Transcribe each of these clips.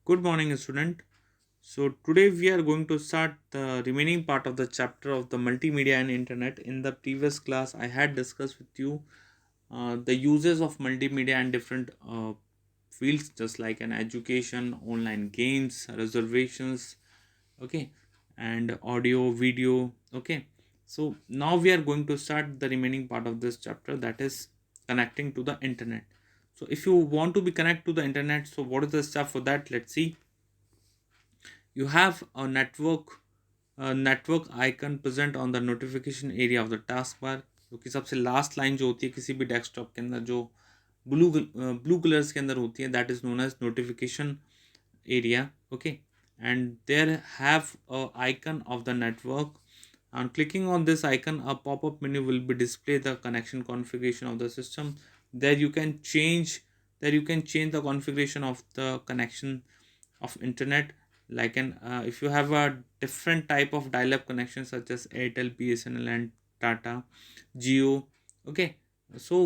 Good morning, student. So today we are going to start the remaining part of the chapter of the multimedia and internet. In the previous class, I had discussed with you the uses of multimedia and different fields, just like an education, online games, reservations, okay, and audio, video, okay. So now we are going to start the remaining part of this chapter, that is connecting to the internet. So if you want to be connect to the internet, so what is the step for that? Let's see. You have a network icon present on the notification area of the taskbar, जो कि सबसे last line जो होती है किसी भी desktop के अंदर, जो ब्लू कलर्स के अंदर होती है, that is known as notification area, okay. And there have a icon of the network. On clicking on this icon, a pop-up menu will be display the connection configuration of the system. there you can change there you can change the configuration of the connection of internet, like an if you have a different type of dial-up connection such as Airtel, BSNL and Tata, Geo, okay. So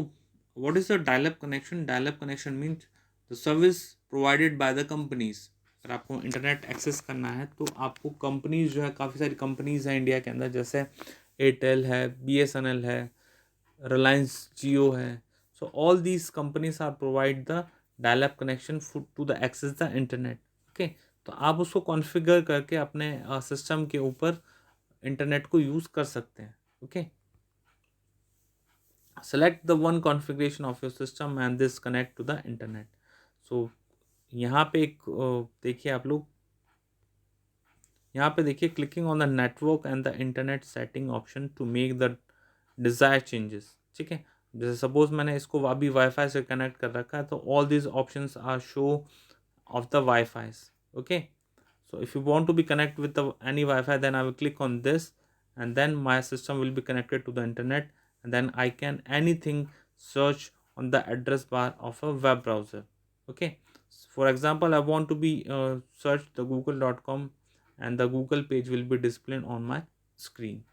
what is a dial-up connection? Dial-up connection means the service provided by the companies. अगर आपको internet access करना है तो आपको companies जो है, काफ़ी सारी कंपनीज हैं इंडिया के अंदर, जैसे एयरटेल है, BSNL है, रिलायंस जियो है. So all these companies are provide the dial up connection to the access the internet, okay. तो आप उसको कॉन्फ़िगर करके अपने सिस्टम के ऊपर इंटरनेट को यूज़ कर सकते हैं, okay. Select the one configuration of your system and this connect to the internet. So यहाँ पे एक देखिए आप लोग, यहाँ पे देखिए, clicking on the network and the internet setting option to make the desire changes, ठीक है. जैसे सपोज मैंने इसको अभी वाईफाई से कनेक्ट कर रखा है, तो all these options are show of the Wi-Fi's, okay. So if you want to be connect with the any Wi-Fi, then I will click on this, and then my system will be connected to the internet, and then I can anything search on the address bar of a web browser, okay. For example, I want to be search the google.com, and the Google page will be displayed on my screen.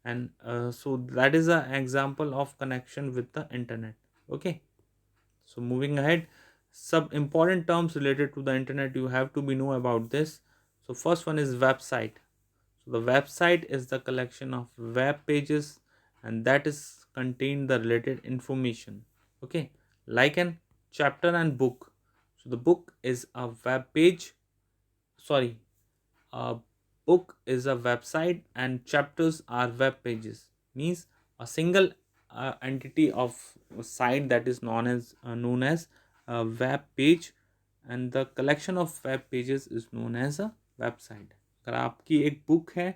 And so that is an example of connection with the internet, okay. So moving ahead, some important terms related to the internet you have to be know about this. So first one is website. So the website is the collection of web pages, and that is contain the related information, okay, like an chapter and book. So the book is a web page, sorry, a book is a website and chapters are web pages. Means a single entity of a site that is known as a web page, and the collection of web pages is known as a website. अगर आपकी एक book है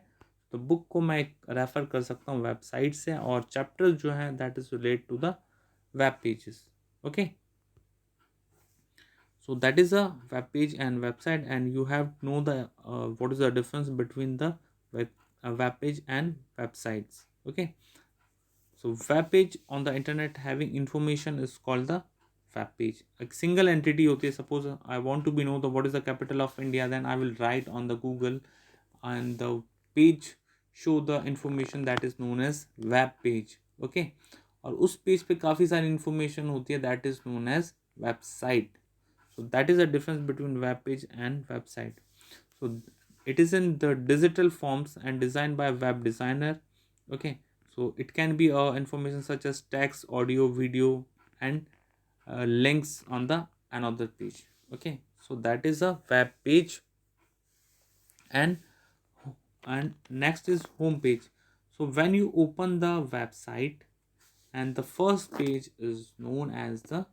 तो book को मैं refer कर सकता हूँ वेबसाइट से, और चैप्टर्स जो हैं that is relate to the web pages, okay. So that is a web page and website, and you have to know the what is the difference between the web page and websites, okay. So web page on the internet having information is called the web page. A single entity होती है. Suppose I want to be know the what is the capital of India, then I will write on the Google, and the page show the information that is known as web page, okay. और उस page पे काफ़ी सारी information होती है, that is known as website. So that is the difference between web page and website. So it is in the digital forms and designed by web designer, okay. So it can be information such as text, audio, video, and links on the another page, okay. So that is a web page. And and next is home page. So when you open the website, and the first page is known as the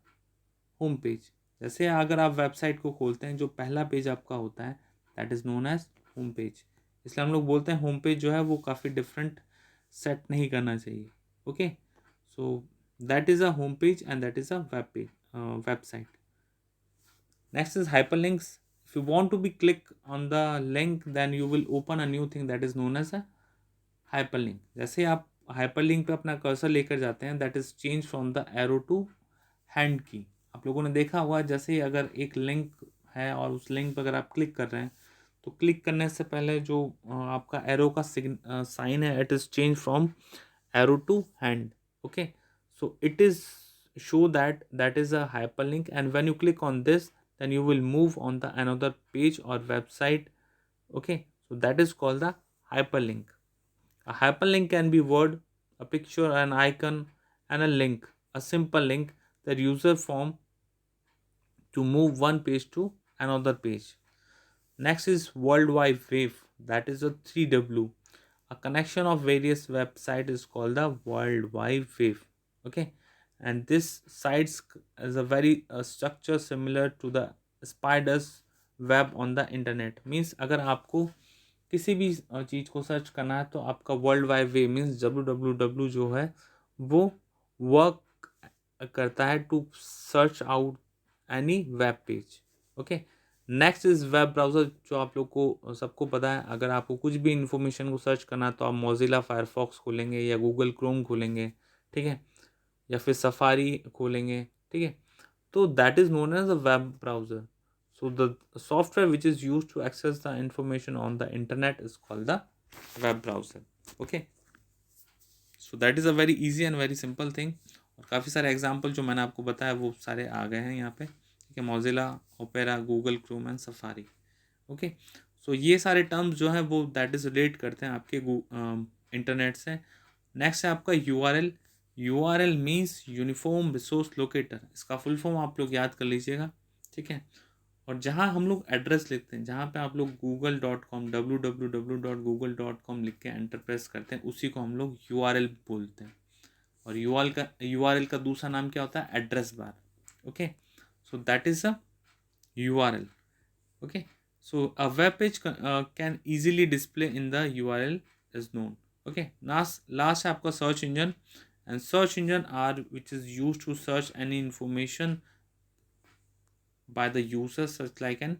home page. जैसे अगर आप website को खोलते हैं, जो पहला page आपका होता है that is known age home page. इसलिए हम लोग बोलते हैं होम पेज जो है वो काफ़ी डिफरेंट सेट नहीं करना चाहिए, okay. So that is a home page and that is a web page, website. Next is hyperlinks. If you want to be click on the link, then you will open a new thing that is known as a hyperlink. जैसे आप hyperlink पे अपना cursor लेकर जाते हैं, that is change from the arrow to hand की. आप लोगों ने देखा हुआ, जैसे ही अगर एक लिंक है और उस लिंक पर अगर आप क्लिक कर रहे हैं, तो क्लिक करने से पहले जो आपका एरो का साइन है, it is change from arrow to hand, okay. So it is show that that is a hyperlink, and when you click on this, then you will move on the another page or website. Okay, so that is called the hyperlink. A hyperlink can be word, a picture, an icon, and a link, a simple link that user form to move one page to another page. Next is World Wide Web, that is a 3W. A connection of various websites is called the World Wide Web. Okay, and this sites is a very structure similar to the spider's web on the internet. Means अगर आपको किसी भी चीज़ को search करना है तो आपका world wide web means www जो है वो वर्क करता है to search out any web page. Okay, next is web browser, जो आप लोग को सबको पता है. अगर आपको कुछ भी इंफॉर्मेशन को सर्च करना है तो आप मोजिला फायरफॉक्स खोलेंगे या गूगल क्रोम खोलेंगे, ठीक है, या फिर सफारी खोलेंगे, ठीक है. तो that is known as a web browser. So the software which is used to access the information on the internet is called the web browser. Okay, so that is a very easy and very simple thing. और काफ़ी सारे example जो मैंने आपको बताया वो सारे आ गए हैं यहाँ पे, ठीक है. Mozilla, Opera, Google Chrome and Safari. Okay, so ये सारे टर्म्स जो हैं वो दैट इज रिलेट करते हैं आपके इंटरनेट से. नेक्स्ट है आपका URL. URL means uniform resource locator. इसका फुल फॉर्म आप लोग याद कर लीजिएगा, ठीक है. और जहाँ हम लोग एड्रेस लिखते हैं, जहाँ पे आप लोग google.com www.google.com लिख के एंटर प्रेस करते हैं, उसी को हम लोग URL बोलते हैं. और URL का दूसरा नाम क्या होता है? Address bar. Okay, so that is a URL. Okay, so a web page can easily display in the URL is known. Okay, last है आपका search engine. And search engine are which is used to search any information by the user, such like an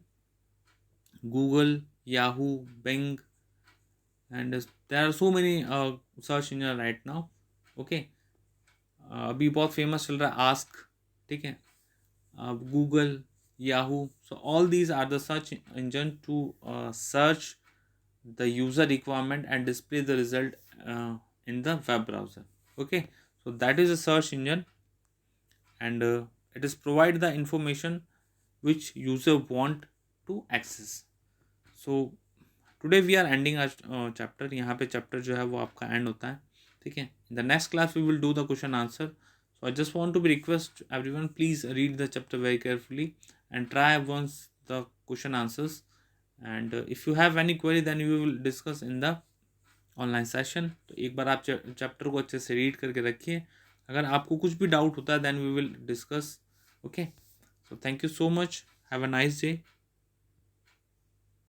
Google, Yahoo, Bing, and there are so many search engine right now. Okay, अभी बहुत famous चल रहा है ask, ठीक है, Google, Yahoo. So all these are the search engine to search the user requirement and display the result in the web browser. Okay, so that is a search engine, and it is provide the information which user want to access. So today we are ending our chapter. यहाँ पे chapter जो है वो आपका end होता है, ठीक है. In the next class we will do the question answer. So I just want to be request everyone, please read the chapter very carefully and try once the question answers. And if you have any query then we will discuss in the online session. तो एक बार आप chapter को अच्छे से read करके रखिए. अगर आपको कुछ भी डाउट होता है then we will discuss. Okay, so thank you so much. Have a nice day.